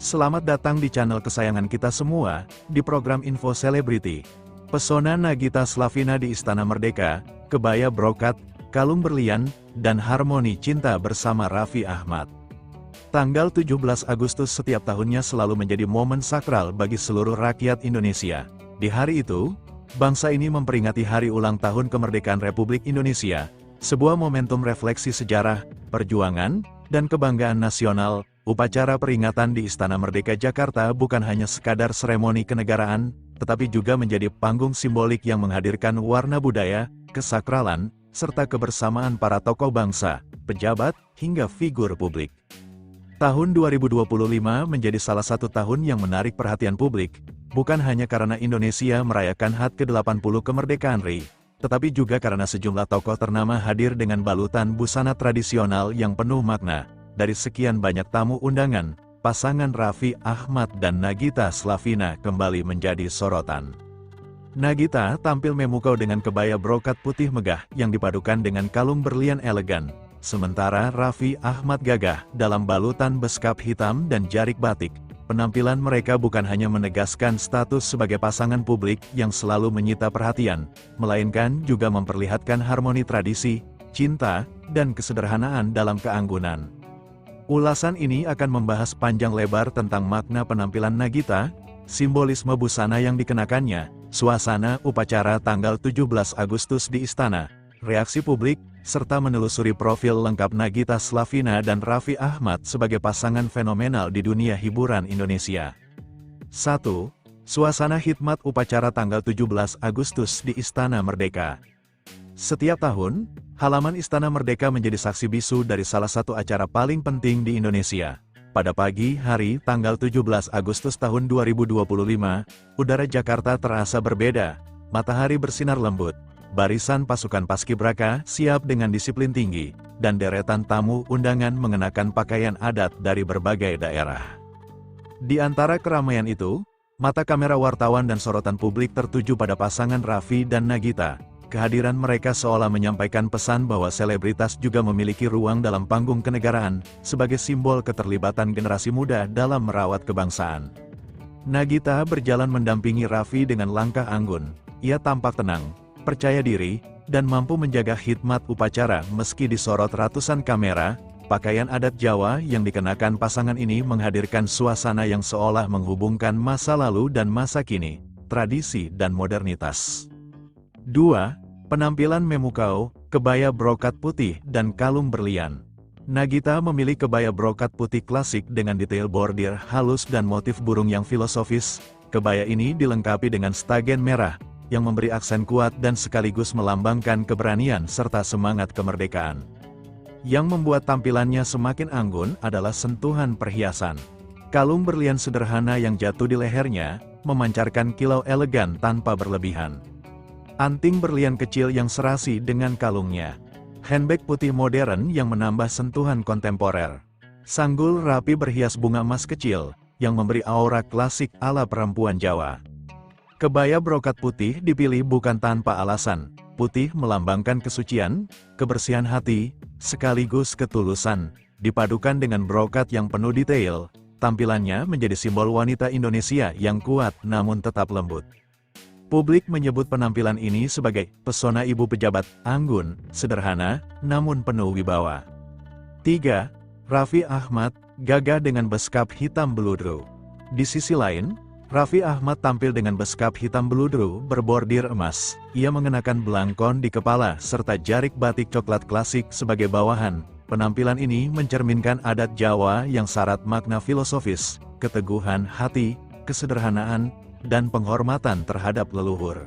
Selamat datang di channel kesayangan kita semua, di program Info Selebriti. Pesona Nagita Slavina di Istana Merdeka, kebaya brokat, kalung berlian, dan harmoni cinta bersama Raffi Ahmad. Tanggal 17 Agustus setiap tahunnya selalu menjadi momen sakral bagi seluruh rakyat Indonesia. Di hari itu, bangsa ini memperingati hari ulang tahun kemerdekaan Republik Indonesia, sebuah momentum refleksi sejarah, perjuangan, dan kebanggaan nasional. Upacara peringatan di Istana Merdeka Jakarta bukan hanya sekadar seremoni kenegaraan, tetapi juga menjadi panggung simbolik yang menghadirkan warna budaya, kesakralan, serta kebersamaan para tokoh bangsa, pejabat, hingga figur publik. Tahun 2025 menjadi salah satu tahun yang menarik perhatian publik, bukan hanya karena Indonesia merayakan HUT ke-80 kemerdekaan RI, tetapi juga karena sejumlah tokoh ternama hadir dengan balutan busana tradisional yang penuh makna. Dari sekian banyak tamu undangan, pasangan Raffi Ahmad dan Nagita Slavina kembali menjadi sorotan. Nagita tampil memukau dengan kebaya brokat putih megah yang dipadukan dengan kalung berlian elegan, sementara Raffi Ahmad gagah dalam balutan beskap hitam dan jarik batik. Penampilan mereka bukan hanya menegaskan status sebagai pasangan publik yang selalu menyita perhatian, melainkan juga memperlihatkan harmoni tradisi, cinta, dan kesederhanaan dalam keanggunan. Ulasan ini akan membahas panjang lebar tentang makna penampilan Nagita, simbolisme busana yang dikenakannya, suasana upacara tanggal 17 Agustus di Istana, reaksi publik, serta menelusuri profil lengkap Nagita Slavina dan Raffi Ahmad sebagai pasangan fenomenal di dunia hiburan Indonesia. 1. Suasana khidmat upacara tanggal 17 Agustus di Istana Merdeka. Setiap tahun, halaman Istana Merdeka menjadi saksi bisu dari salah satu acara paling penting di Indonesia. Pada pagi hari tanggal 17 Agustus tahun 2025, udara Jakarta terasa berbeda, matahari bersinar lembut, barisan pasukan paskibraka siap dengan disiplin tinggi, dan deretan tamu undangan mengenakan pakaian adat dari berbagai daerah. Di antara keramaian itu, mata kamera wartawan dan sorotan publik tertuju pada pasangan Raffi dan Nagita. Kehadiran mereka seolah menyampaikan pesan bahwa selebritas juga memiliki ruang dalam panggung kenegaraan, sebagai simbol keterlibatan generasi muda dalam merawat kebangsaan. Nagita berjalan mendampingi Raffi dengan langkah anggun. Ia tampak tenang, percaya diri, dan mampu menjaga khidmat upacara meski disorot ratusan kamera. Pakaian adat Jawa yang dikenakan pasangan ini menghadirkan suasana yang seolah menghubungkan masa lalu dan masa kini, tradisi dan modernitas. 2. Penampilan memukau, kebaya brokat putih dan kalung berlian. Nagita memilih kebaya brokat putih klasik dengan detail bordir halus dan motif burung yang filosofis. Kebaya ini dilengkapi dengan stagen merah, yang memberi aksen kuat dan sekaligus melambangkan keberanian serta semangat kemerdekaan. Yang membuat tampilannya semakin anggun adalah sentuhan perhiasan. Kalung berlian sederhana yang jatuh di lehernya, memancarkan kilau elegan tanpa berlebihan. Anting berlian kecil yang serasi dengan kalungnya. Handbag putih modern yang menambah sentuhan kontemporer. Sanggul rapi berhias bunga emas kecil, yang memberi aura klasik ala perempuan Jawa. Kebaya brokat putih dipilih bukan tanpa alasan. Putih melambangkan kesucian, kebersihan hati, sekaligus ketulusan. Dipadukan dengan brokat yang penuh detail, tampilannya menjadi simbol wanita Indonesia yang kuat namun tetap lembut. Publik menyebut penampilan ini sebagai pesona ibu pejabat, anggun, sederhana, namun penuh wibawa. 3. Raffi Ahmad, gagah dengan beskap hitam beludru. Di sisi lain, Raffi Ahmad tampil dengan beskap hitam beludru berbordir emas. Ia mengenakan belangkon di kepala serta jarik batik coklat klasik sebagai bawahan. Penampilan ini mencerminkan adat Jawa yang syarat makna filosofis, keteguhan hati, kesederhanaan, dan penghormatan terhadap leluhur.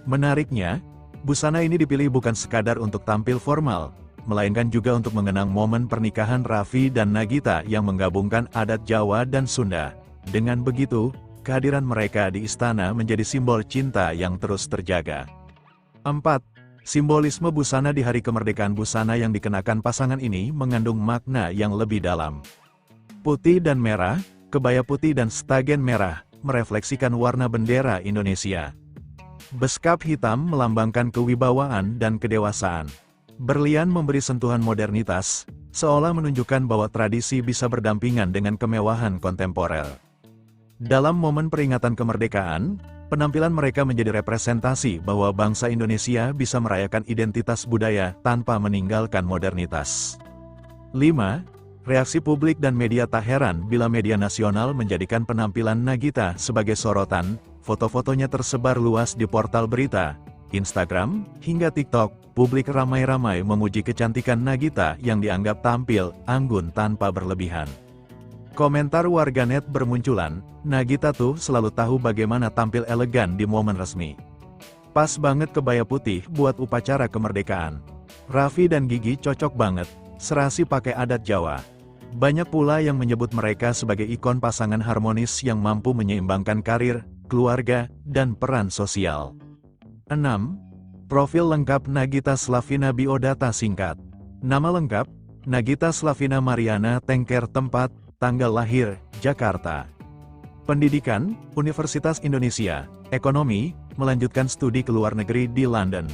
Menariknya, busana ini dipilih bukan sekadar untuk tampil formal, melainkan juga untuk mengenang momen pernikahan Raffi dan Nagita yang menggabungkan adat Jawa dan Sunda. Dengan begitu, kehadiran mereka di istana menjadi simbol cinta yang terus terjaga. 4. Simbolisme busana di hari kemerdekaan. Busana yang dikenakan pasangan ini mengandung makna yang lebih dalam. Putih dan merah, kebaya putih dan stagen merah, merefleksikan warna bendera Indonesia. Beskap hitam melambangkan kewibawaan dan kedewasaan. Berlian memberi sentuhan modernitas, seolah menunjukkan bahwa tradisi bisa berdampingan dengan kemewahan kontemporer. Dalam momen peringatan kemerdekaan, penampilan mereka menjadi representasi bahwa bangsa Indonesia bisa merayakan identitas budaya tanpa meninggalkan modernitas. 5. Reaksi publik dan media tak heran bila media nasional menjadikan penampilan Nagita sebagai sorotan. Foto-fotonya tersebar luas di portal berita, Instagram, hingga TikTok. Publik ramai-ramai memuji kecantikan Nagita yang dianggap tampil anggun tanpa berlebihan. Komentar warganet bermunculan, Nagita tuh selalu tahu bagaimana tampil elegan di momen resmi. Pas banget kebaya putih buat upacara kemerdekaan. Raffi dan Gigi cocok banget, serasi pakai adat Jawa. Banyak pula yang menyebut mereka sebagai ikon pasangan harmonis yang mampu menyeimbangkan karir, keluarga, dan peran sosial. 6. Profil lengkap Nagita Slavina Biodata singkat. Nama lengkap, Nagita Slavina Mariana Tengker. Tempat, tanggal lahir, Jakarta. Pendidikan, Universitas Indonesia. Ekonomi, melanjutkan studi ke luar negeri di London.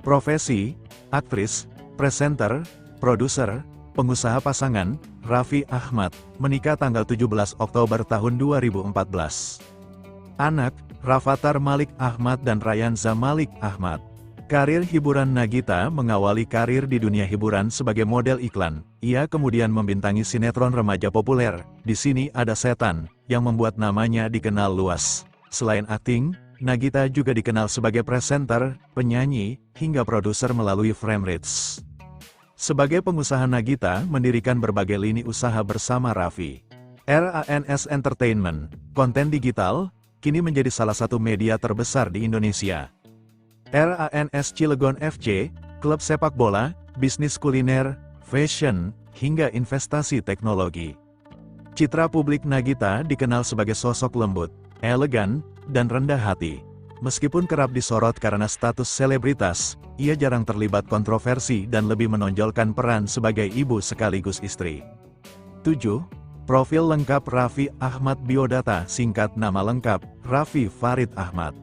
Profesi, aktris, presenter, produser, pengusaha. Pasangan, Raffi Ahmad, menikah tanggal 17 Oktober tahun 2014. Anak, Rafathar Malik Ahmad dan Rayanza Malik Ahmad. Karir hiburan Nagita mengawali karir di dunia hiburan sebagai model iklan. Ia kemudian membintangi sinetron remaja populer, Di Sini Ada Setan, yang membuat namanya dikenal luas. Selain akting, Nagita juga dikenal sebagai presenter, penyanyi, hingga produser melalui Framerates. Sebagai pengusaha, Nagita mendirikan berbagai lini usaha bersama Raffi. RANS Entertainment, konten digital, kini menjadi salah satu media terbesar di Indonesia. RANS Cilegon FC, klub sepak bola, bisnis kuliner, fashion, hingga investasi teknologi. Citra publik Nagita dikenal sebagai sosok lembut, elegan, dan rendah hati. Meskipun kerap disorot karena status selebritas, ia jarang terlibat kontroversi dan lebih menonjolkan peran sebagai ibu sekaligus istri. 7. Profil lengkap Raffi Ahmad Biodata singkat. Nama lengkap, Raffi Farid Ahmad.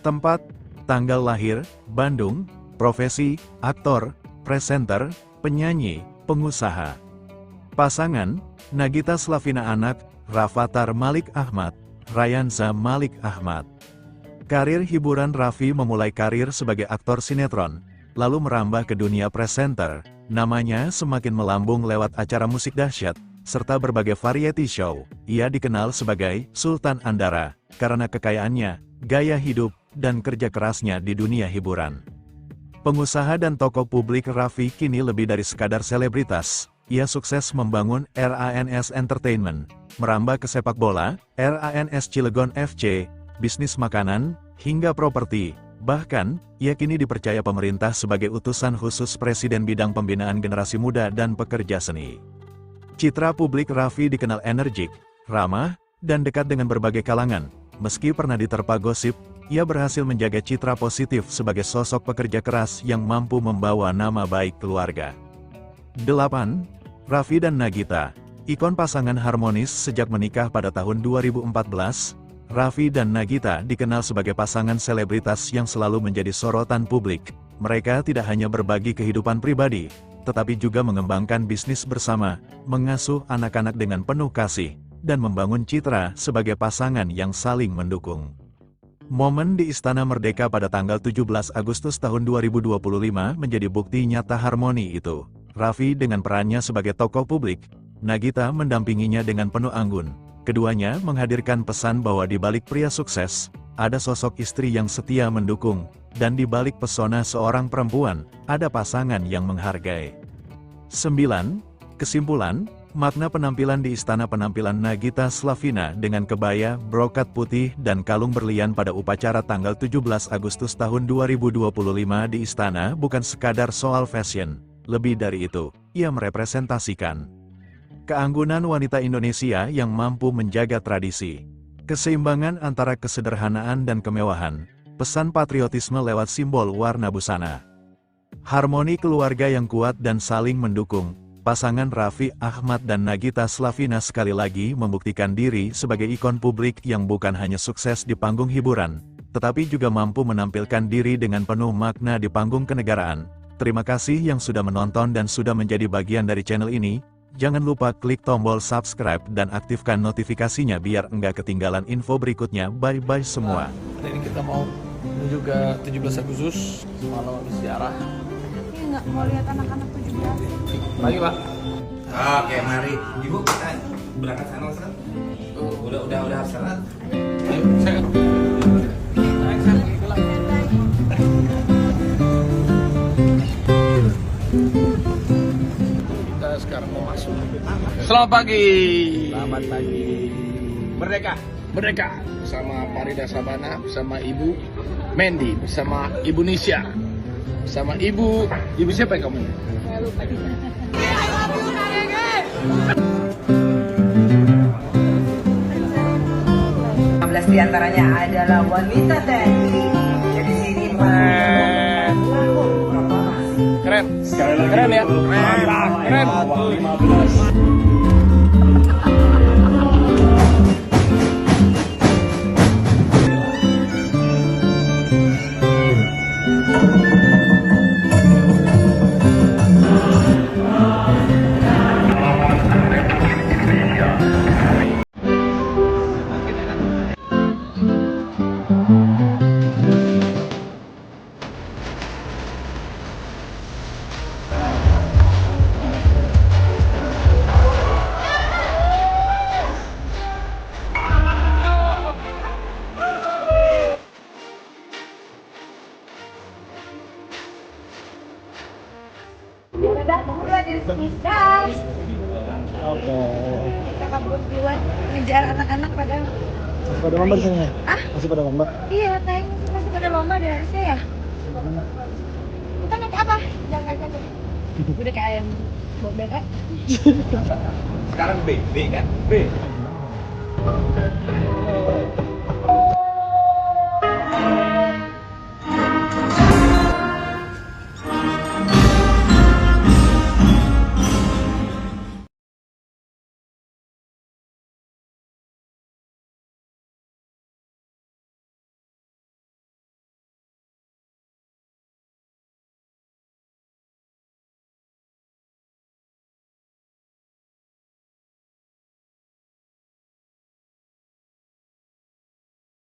Tempat, tanggal lahir, Bandung. Profesi, aktor, presenter, penyanyi, pengusaha. Pasangan, Nagita Slavina. Anak, Rafathar Malik Ahmad, Rayanza Malik Ahmad. Karir hiburan Raffi memulai karir sebagai aktor sinetron, lalu merambah ke dunia presenter. Namanya semakin melambung lewat acara musik dahsyat, serta berbagai variety show. Ia dikenal sebagai Sultan Andara, karena kekayaannya, gaya hidup, dan kerja kerasnya di dunia hiburan. Pengusaha dan tokoh publik, Raffi kini lebih dari sekadar selebritas. Ia sukses membangun RANS Entertainment, merambah ke sepak bola, RANS Cilegon FC, bisnis makanan, hingga properti. Bahkan, ia kini dipercaya pemerintah sebagai utusan khusus Presiden bidang pembinaan generasi muda dan pekerja seni. Citra publik Raffi dikenal energik, ramah, dan dekat dengan berbagai kalangan. Meski pernah diterpa gosip, ia berhasil menjaga citra positif sebagai sosok pekerja keras yang mampu membawa nama baik keluarga. 8. Raffi dan Nagita, ikon pasangan harmonis sejak menikah pada tahun 2014. Raffi dan Nagita dikenal sebagai pasangan selebritas yang selalu menjadi sorotan publik. Mereka tidak hanya berbagi kehidupan pribadi, tetapi juga mengembangkan bisnis bersama, mengasuh anak-anak dengan penuh kasih, dan membangun citra sebagai pasangan yang saling mendukung. Momen di Istana Merdeka pada tanggal 17 Agustus tahun 2025 menjadi bukti nyata harmoni itu. Raffi dengan perannya sebagai tokoh publik, Nagita mendampinginya dengan penuh anggun. Keduanya menghadirkan pesan bahwa di balik pria sukses, ada sosok istri yang setia mendukung, dan di balik pesona seorang perempuan, ada pasangan yang menghargai. 9. Kesimpulan, makna penampilan di istana. Penampilan Nagita Slavina dengan kebaya, brokat putih, dan kalung berlian pada upacara tanggal 17 Agustus tahun 2025 di istana bukan sekadar soal fashion. Lebih dari itu, ia merepresentasikan keanggunan wanita Indonesia yang mampu menjaga tradisi, keseimbangan antara kesederhanaan dan kemewahan, pesan patriotisme lewat simbol warna busana, harmoni keluarga yang kuat dan saling mendukung. Pasangan Raffi Ahmad dan Nagita Slavina sekali lagi membuktikan diri sebagai ikon publik yang bukan hanya sukses di panggung hiburan, tetapi juga mampu menampilkan diri dengan penuh makna di panggung kenegaraan, Terima kasih yang sudah menonton dan sudah menjadi bagian dari channel ini. Jangan lupa klik tombol subscribe dan aktifkan notifikasinya biar enggak ketinggalan info berikutnya. Bye-bye semua. Hari ini kita mau menuju ke 17 Agustus, semalam habis ziarah. Tapi nggak mau lihat anak-anak 17. Pagi, Pak. Oke, mari. Ibu, kita berangkat sana, Ustaz. Udah sana. Ayo, saya. Kita sekarang mau masuk. Selamat pagi. Selamat pagi. Merdeka. Merdeka bersama Farida Sabana, bersama Ibu Mendy, bersama Ibu Nisha, bersama Ibu siapa yang kamu? 15 diantaranya adalah wanita TNI. Jadi sini Keren, keren ya, keren. Kita kabur duluan ngejar anak-anak padahal. Masih pada lomba di sini ya? Ah? Masih pada lomba? Iya, tayang masih pada lomba deh harusnya ya. Kita naik apa? Jangan aja deh. Udah kayak ayam bobek kan? Sekarang B kan? B.